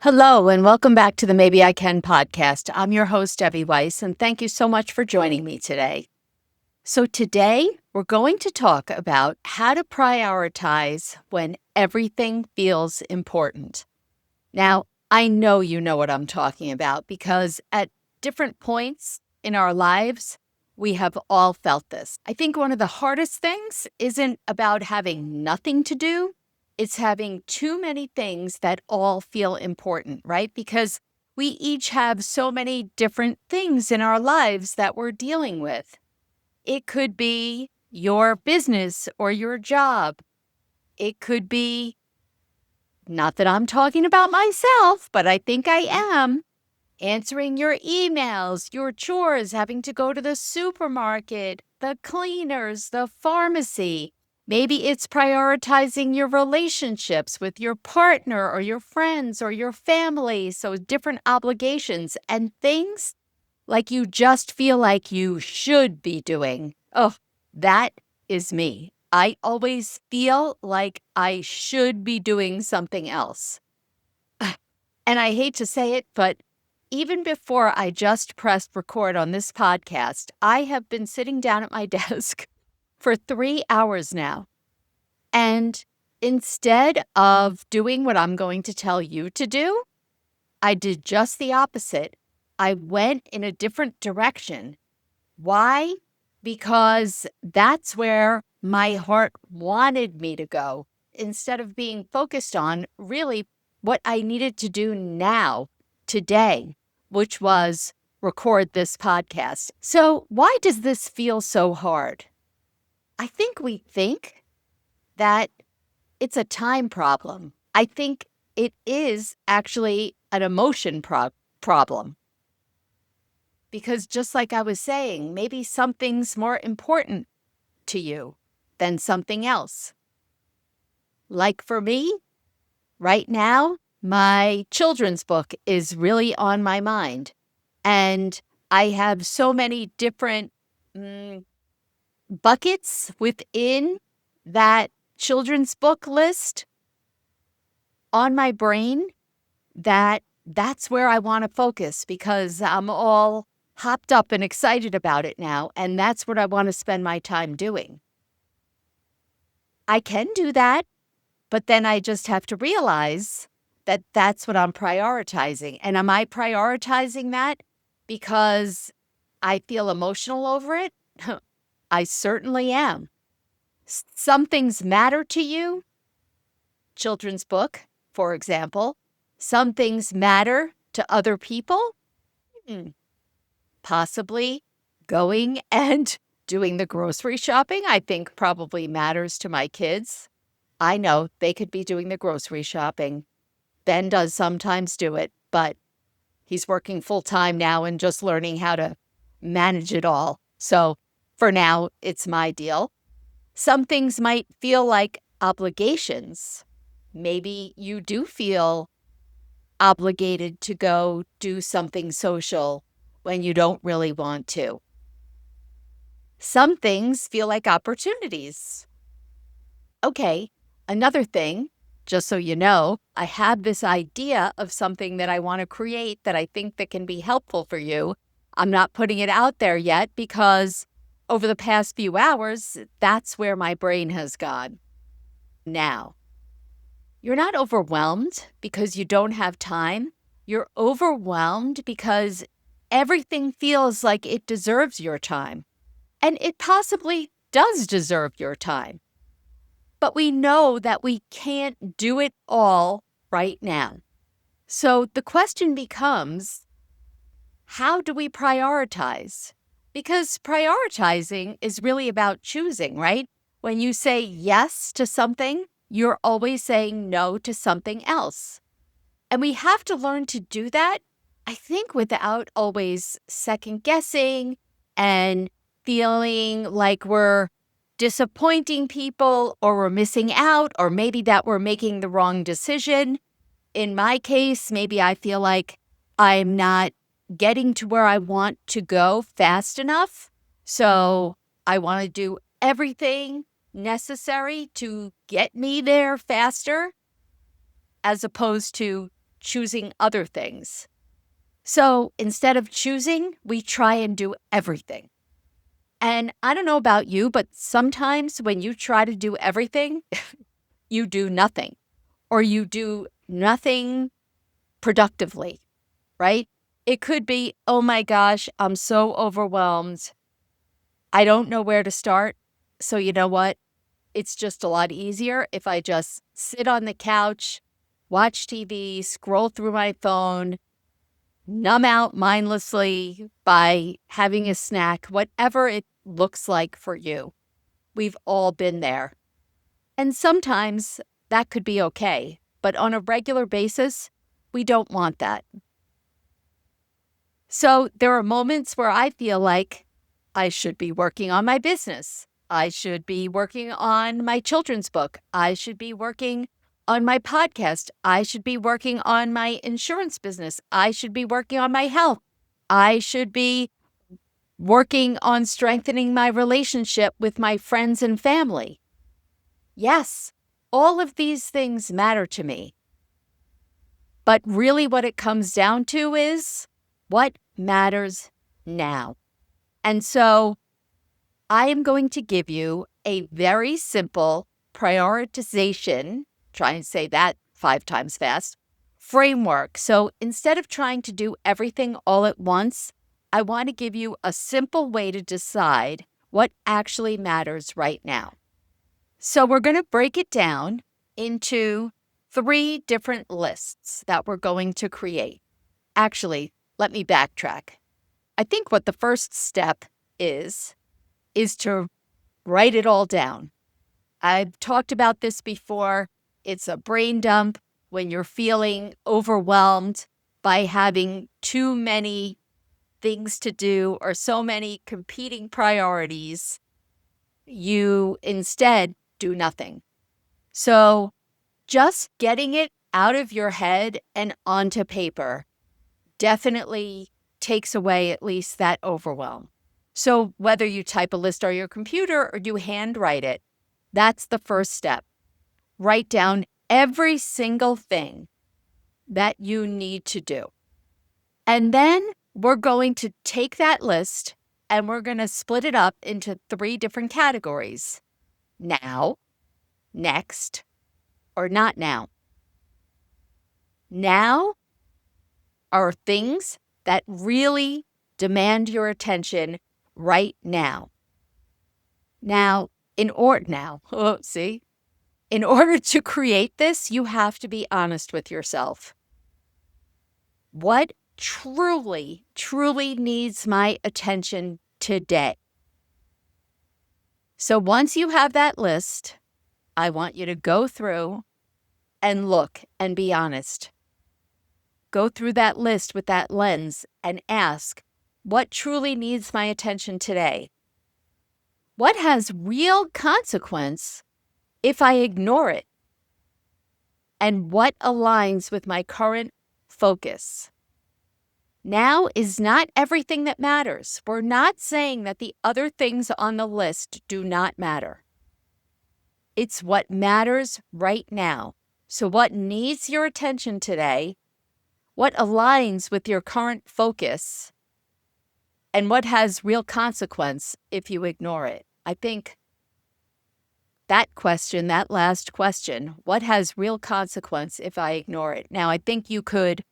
Hello, and welcome back to the Maybe I Can podcast. I'm your host, Debbie Weiss, and thank you so much for joining me today. So, today we're going to talk about how to prioritize when everything feels important. Now, I know you know what I'm talking about because at different points in our lives, we have all felt this. I think one of the hardest things isn't about having nothing to do, it's having too many things that all feel important, right? Because we each have so many different things in our lives that we're dealing with. It could be your business or your job. It could be, not that I'm talking about myself, but I think I am, answering your emails, your chores, having to go to the supermarket, the cleaners, the pharmacy. Maybe it's prioritizing your relationships with your partner or your friends or your family. So different obligations and things like you just feel like you should be doing. Oh, that is me. I always feel like I should be doing something else. And I hate to say it, but even before I just pressed record on this podcast, I have been sitting down at my desk for 3 hours now. And instead of doing what I'm going to tell you to do, I did just the opposite. I went in a different direction. Why? Because that's where my heart wanted me to go instead of being focused on really what I needed to do now, today, which was record this podcast. So, why does this feel so hard? I think we think that it's a time problem. I think it is actually an emotion problem. Because just like I was saying, maybe something's more important to you than something else. Like for me, right now, my children's book is really on my mind. And I have so many different buckets within that children's book list on my brain that's where I want to focus because I'm all hopped up and excited about it now. And that's what I want to spend my time doing. I can do that, but then I just have to realize that that's what I'm prioritizing. And am I prioritizing that because I feel emotional over it? I certainly am. Some things matter to you. Children's book, for example. Some things matter to other people. Possibly going and doing the grocery shopping, I think probably matters to my kids. I know they could be doing the grocery shopping. Ben does sometimes do it, but he's working full time now and just learning how to manage it all. So for now, it's my deal. Some things might feel like obligations. Maybe you do feel obligated to go do something social when you don't really want to. Some things feel like opportunities. Okay, another thing, just so you know, I have this idea of something that I want to create that I think that can be helpful for you. I'm not putting it out there yet because over the past few hours, that's where my brain has gone. Now, you're not overwhelmed because you don't have time. You're overwhelmed because everything feels like it deserves your time. And it possibly does deserve your time. But we know that we can't do it all right now. So the question becomes, how do we prioritize? Because prioritizing is really about choosing, right? When you say yes to something, you're always saying no to something else. And we have to learn to do that, I think, without always second guessing and feeling like we're disappointing people or we're missing out, or maybe that we're making the wrong decision. In my case, maybe I feel like I'm not getting to where I want to go fast enough. So I want to do everything necessary to get me there faster, as opposed to choosing other things. So instead of choosing, we try and do everything. And I don't know about you, but sometimes when you try to do everything, you do nothing, or you do nothing productively, right? It could be, oh my gosh, I'm so overwhelmed. I don't know where to start. So you know what? It's just a lot easier if I just sit on the couch, watch TV, scroll through my phone, numb out mindlessly by having a snack, whatever it looks like for you. We've all been there. And sometimes that could be okay, but on a regular basis, we don't want that. So there are moments where I feel like I should be working on my business. I should be working on my children's book. I should be working on my podcast. I should be working on my insurance business. I should be working on my health. I should be working on strengthening my relationship with my friends and family. Yes, all of these things matter to me. But really what it comes down to is what matters now. And so I am going to give you a very simple prioritization, try and say that 5 times fast, framework. So instead of trying to do everything all at once, I want to give you a simple way to decide what actually matters right now. So we're going to break it down into 3 different lists that we're going to create. Actually, let me backtrack. I think what the first step is to write it all down. I've talked about this before. It's a brain dump when you're feeling overwhelmed by having too many things to do or so many competing priorities. You instead do nothing. So just getting it out of your head and onto paper definitely takes away at least that overwhelm. So whether you type a list on your computer or you handwrite it, that's the first step. Write down every single thing that you need to do. And then we're going to take that list and we're going to split it up into 3 different categories. Now, next, or not now. Now are things that really demand your attention right now. In order to create this, you have to be honest with yourself. What truly, truly needs my attention today? So once you have that list, I want you to go through and look and be honest. Go through that list with that lens and ask, what truly needs my attention today? What has real consequence if I ignore it? And what aligns with my current focus? Now is not everything that matters. We're not saying that the other things on the list do not matter. It's what matters right now. So what needs your attention today? What aligns with your current focus? And what has real consequence if you ignore it? I think that question, that last question, what has real consequence if I ignore it? Now, I think you could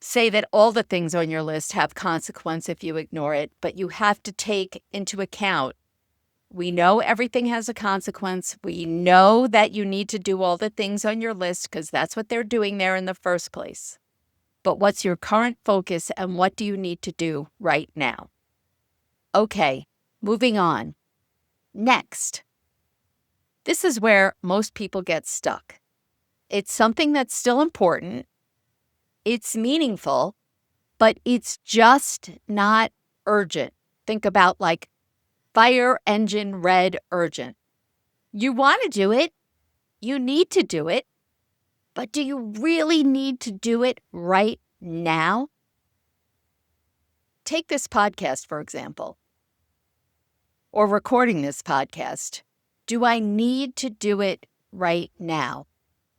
say that all the things on your list have consequence if you ignore it, but you have to take into account, we know everything has a consequence. We know that you need to do all the things on your list because that's what they're doing there in the first place. But what's your current focus and what do you need to do right now? Okay, moving on. Next. This is where most people get stuck. It's something that's still important. It's meaningful, but it's just not urgent. Think about like fire engine red urgent. You want to do it. You need to do it. But do you really need to do it right now? Take this podcast, for example, or recording this podcast. Do I need to do it right now?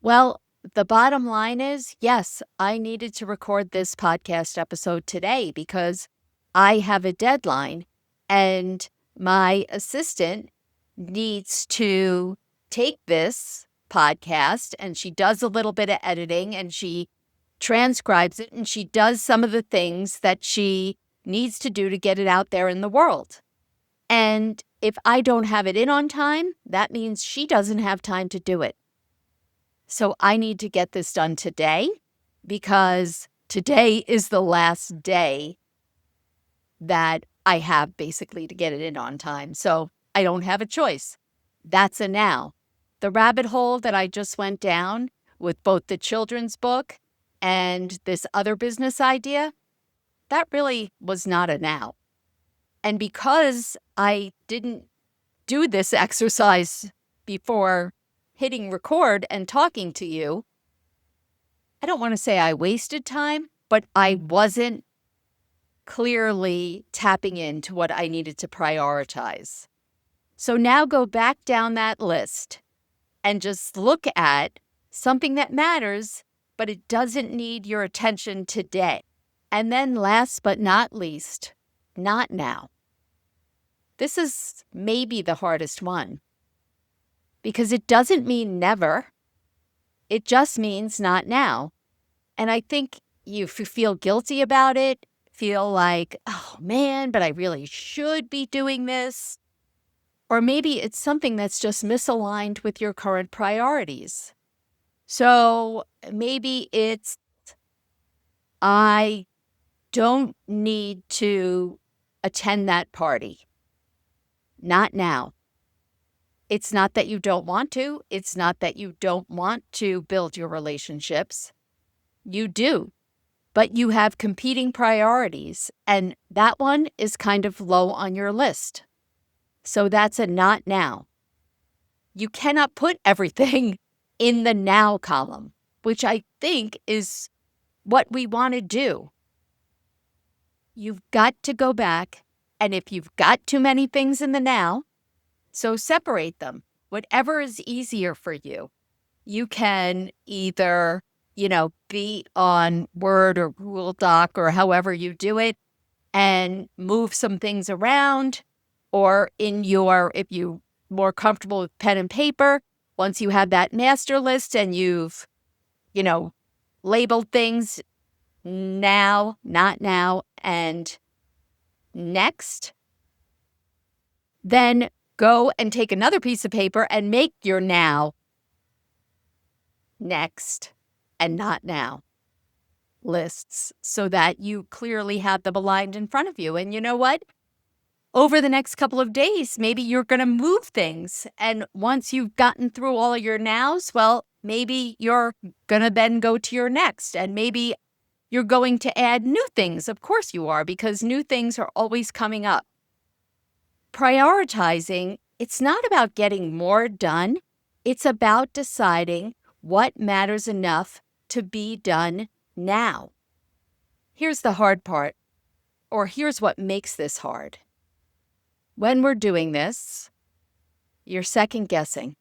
Well, the bottom line is, yes, I needed to record this podcast episode today because I have a deadline and my assistant needs to take this podcast and she does a little bit of editing and she transcribes it and she does some of the things that she needs to do to get it out there in the world. And if I don't have it in on time, that means she doesn't have time to do it. So I need to get this done today because today is the last day that I have basically to get it in on time. So I don't have a choice. That's a now. The rabbit hole that I just went down with both the children's book and this other business idea, that really was not a now. And because I didn't do this exercise before hitting record and talking to you, I don't want to say I wasted time, but I wasn't clearly tapping into what I needed to prioritize. So now go back down that list and just look at something that matters, but it doesn't need your attention today. And then last but not least, not now. This is maybe the hardest one because it doesn't mean never. It just means not now. And I think you feel guilty about it, feel like, oh man, but I really should be doing this. Or maybe it's something that's just misaligned with your current priorities. So maybe it's, I don't need to attend that party. Not now. It's not that you don't want to. It's not that you don't want to build your relationships. You do, but you have competing priorities, and that one is kind of low on your list. So that's a not now. You cannot put everything in the now column, which I think is what we want to do. You've got to go back, and if you've got too many things in the now, so separate them. Whatever is easier for you. You can either, be on Word or Google Doc or however you do it and move some things around, or if you're more comfortable with pen and paper, once you have that master list and you've, labeled things now, not now, and next, then go and take another piece of paper and make your now, next, and not now lists so that you clearly have them aligned in front of you. And you know what? Over the next couple of days, maybe you're going to move things. And once you've gotten through all of your nows, well, maybe you're going to then go to your next. And maybe you're going to add new things. Of course you are, because new things are always coming up. Prioritizing, it's not about getting more done. It's about deciding what matters enough to be done now. Here's the hard part, or here's what makes this hard. When we're doing this, you're second guessing.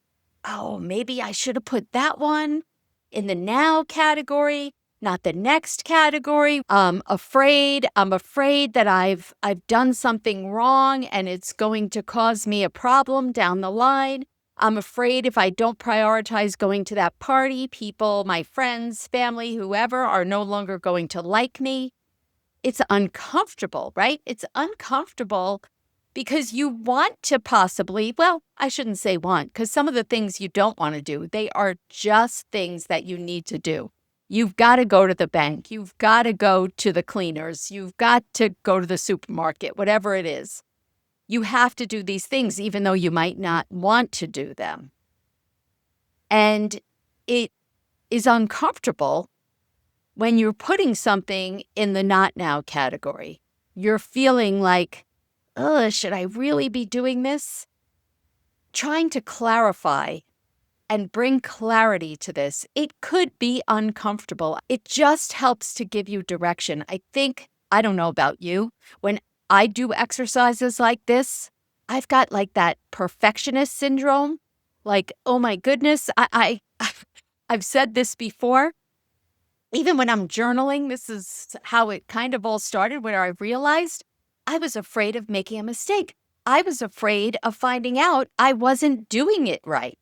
Oh, maybe I should have put that one in the now category, not the next category. I'm afraid that I've done something wrong and it's going to cause me a problem down the line. I'm afraid if I don't prioritize going to that party, people, my friends, family, whoever, are no longer going to like me. It's uncomfortable, right? It's uncomfortable because you want to possibly, well, I shouldn't say want, because some of the things you don't want to do, they are just things that you need to do. You've got to go to the bank. You've got to go to the cleaners. You've got to go to the supermarket, whatever it is. You have to do these things even though you might not want to do them. And it is uncomfortable when you're putting something in the not now category. You're feeling like, should I really be doing this? Trying to clarify and bring clarity to this, it could be uncomfortable. It just helps to give you direction. I don't know about you, when I do exercises like this, I've got like that perfectionist syndrome. Like, oh my goodness, I've said this before. Even when I'm journaling, this is how it kind of all started, where I realized I was afraid of making a mistake. I was afraid of finding out I wasn't doing it right.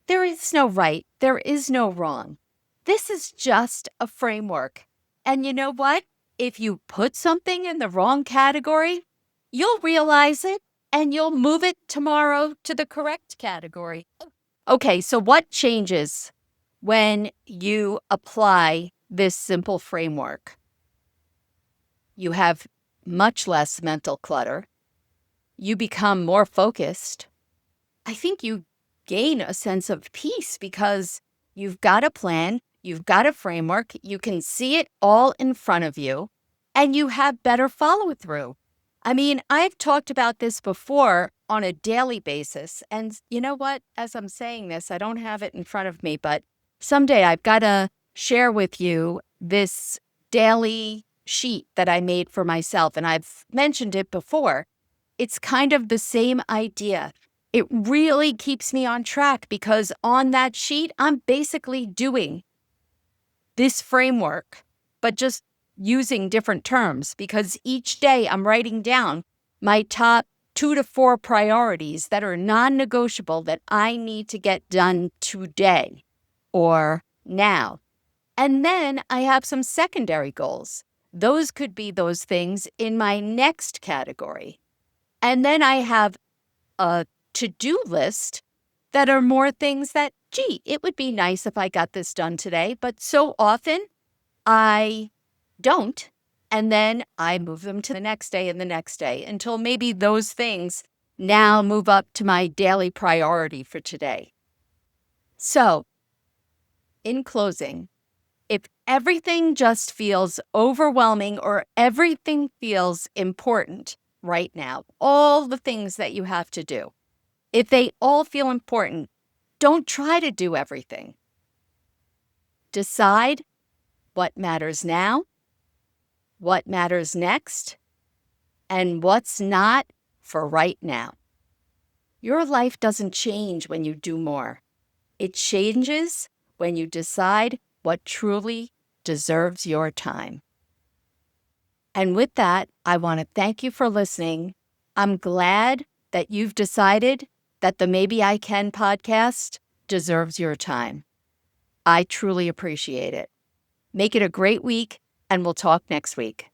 There is no right. There is no wrong. This is just a framework. And you know what? If you put something in the wrong category, you'll realize it and you'll move it tomorrow to the correct category. Okay, so what changes when you apply this simple framework? You have much less mental clutter. You become more focused. I think you gain a sense of peace because you've got a plan, you've got a framework, you can see it all in front of you, and you have better follow through. I mean, I've talked about this before on a daily basis. And you know what? As I'm saying this, I don't have it in front of me, but someday I've got to share with you this daily sheet that I made for myself. And I've mentioned it before. It's kind of the same idea. It really keeps me on track because on that sheet, I'm basically doing this framework, but just using different terms because each day I'm writing down my top 2 to 4 priorities that are non-negotiable that I need to get done today or now. And then I have some secondary goals. Those could be those things in my next category. And then I have a to-do list that are more things that, gee, it would be nice if I got this done today, but so often I don't. And then I move them to the next day and the next day until maybe those things now move up to my daily priority for today. So, in closing, if everything just feels overwhelming or everything feels important right now, all the things that you have to do, if they all feel important, don't try to do everything. Decide what matters now, what matters next, and what's not for right now. Your life doesn't change when you do more. It changes when you decide what truly deserves your time. And with that, I want to thank you for listening. I'm glad that you've decided that the Maybe I Can podcast deserves your time. I truly appreciate it. Make it a great week, and we'll talk next week.